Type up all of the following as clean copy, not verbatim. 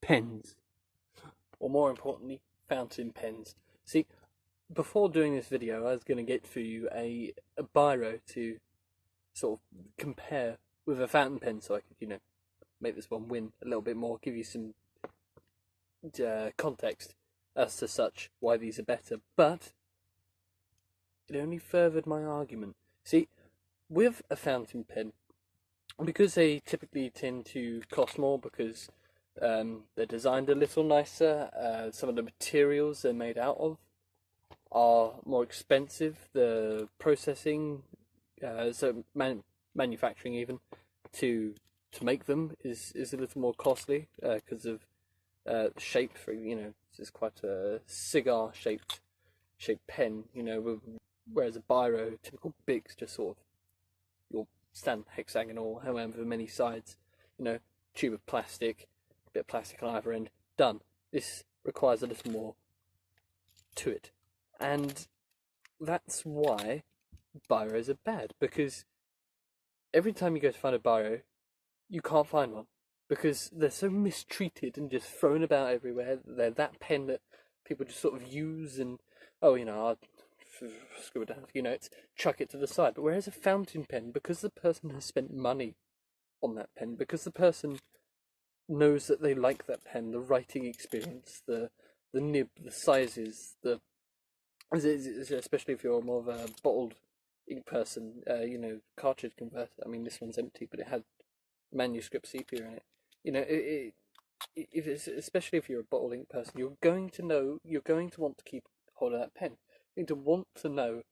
pens, or more importantly, fountain pens. See, before doing this video, I was going to get for you a biro to sort of compare with a fountain pen, so I could, make this one win a little bit more, give you some context as to such why these are better. But it only furthered my argument. See, with a fountain pen, because they typically tend to cost more because they're designed a little nicer, some of the materials they're made out of are more expensive, the processing, manufacturing even, to make them is a little more costly because of the shape. It's quite a cigar shaped pen, whereas a biro, typical Big's, just sort of your stand hexagonal, however many sides, tube of plastic, bit of plastic on either end, done. This requires a little more to it, and that's why biros are bad, because every time you go to find a biro, you can't find one, because they're so mistreated and just thrown about everywhere. They're that pen that people just sort of use and, I'll scribble down a few notes, chuck it to the side. But whereas a fountain pen, because the person has spent money on that pen, because the person knows that they like that pen, the writing experience, the nib, the sizes, especially if you're more of a bottled ink person, cartridge converter. I mean, this one's empty, but it had manuscript sepia in it. Especially if you're a bottled ink person, you're going to want to keep hold of that pen. You're going to want to know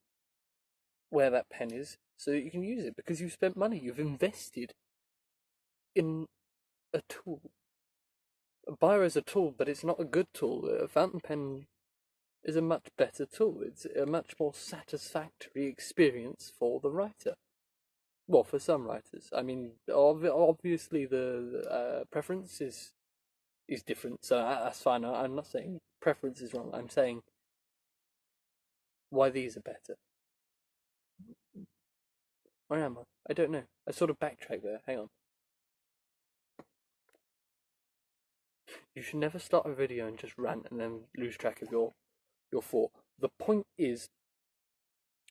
where that pen is so that you can use it, because you've spent money, you've invested in a tool. A biro is a tool, but it's not a good tool. A fountain pen is a much better tool. It's a much more satisfactory experience for the writer. Well, for some writers. I mean, obviously the preference is different, so that's fine. I'm not saying preference is wrong. I'm saying why these are better. Where am I? I don't know. I sort of backtracked there. Hang on. You should never start a video and just rant and then lose track of your thought. The point is,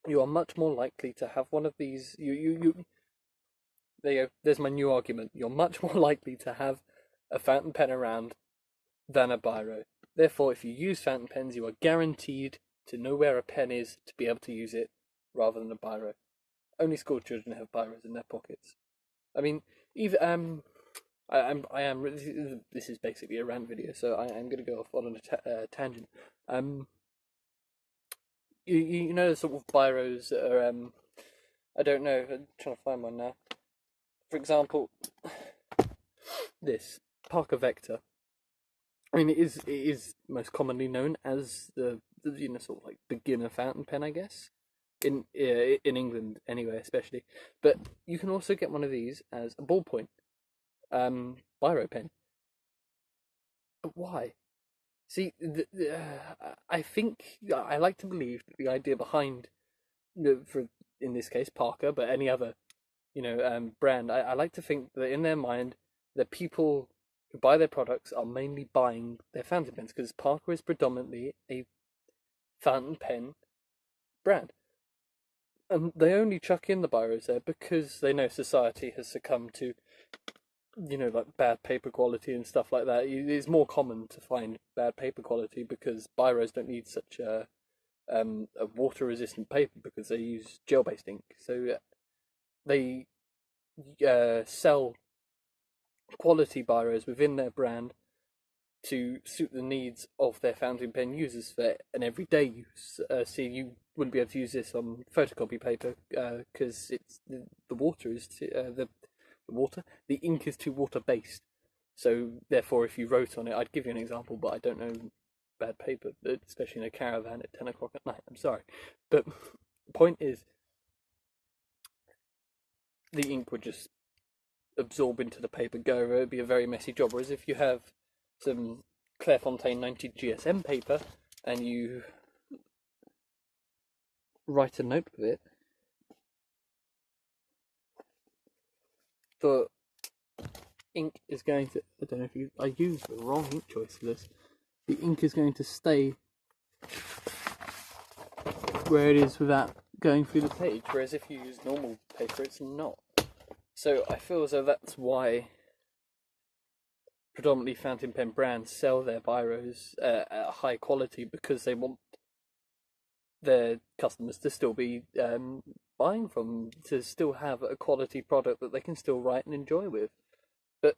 you are much more likely to have one of these. There you go. There's my new argument. You're much more likely to have a fountain pen around than a biro. Therefore, if you use fountain pens, you are guaranteed to know where a pen is to be able to use it, rather than a biro. Only school children have biros in their pockets. I mean, even I am. This is basically a rant video, so I am going to go off on a tangent. You know the sort of biros that are I don't know. I'm trying to find one now. For example, this Parker Vector. I mean, it is most commonly known as the sort of like beginner fountain pen, I guess, in England anyway, especially. But you can also get one of these as a ballpoint biro pen. But why? See, I think I like to believe that the idea behind, in this case Parker, but any other brand, I like to think that in their mind, the people who buy their products are mainly buying their fountain pens, because Parker is predominantly a fountain pen brand. And they only chuck in the biros there because they know society has succumbed to, like bad paper quality and stuff like that. It's more common to find bad paper quality because biros don't need such a water-resistant paper, because they use gel-based ink. So they sell quality biros within their brand to suit the needs of their fountain pen users for an everyday use. So you wouldn't be able to use this on photocopy paper because it's the water is the ink is too water based. So therefore, if you wrote on it, I'd give you an example, but I don't know bad paper, especially in a caravan at 10 o'clock at night. I'm sorry, but the point is, the ink would just absorb into the paper, go over. It'd be a very messy job. Whereas if you have some Clairefontaine 90 GSM paper and you write a note with it, ink is going to, I don't know if I used the wrong ink choice for this. The ink is going to stay where it is without going through the page, whereas if you use normal paper, it's not. So I feel as though that's why predominantly fountain pen brands sell their biros at a high quality, because they want their customers to still be buying from, to still have a quality product that they can still write and enjoy with. But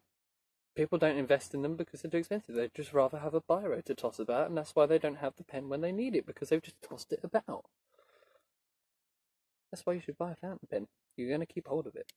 people don't invest in them because they're too expensive. They'd just rather have a biro to toss about, and that's why they don't have the pen when they need it, because they've just tossed it about. That's why you should buy a fountain pen. You're going to keep hold of it.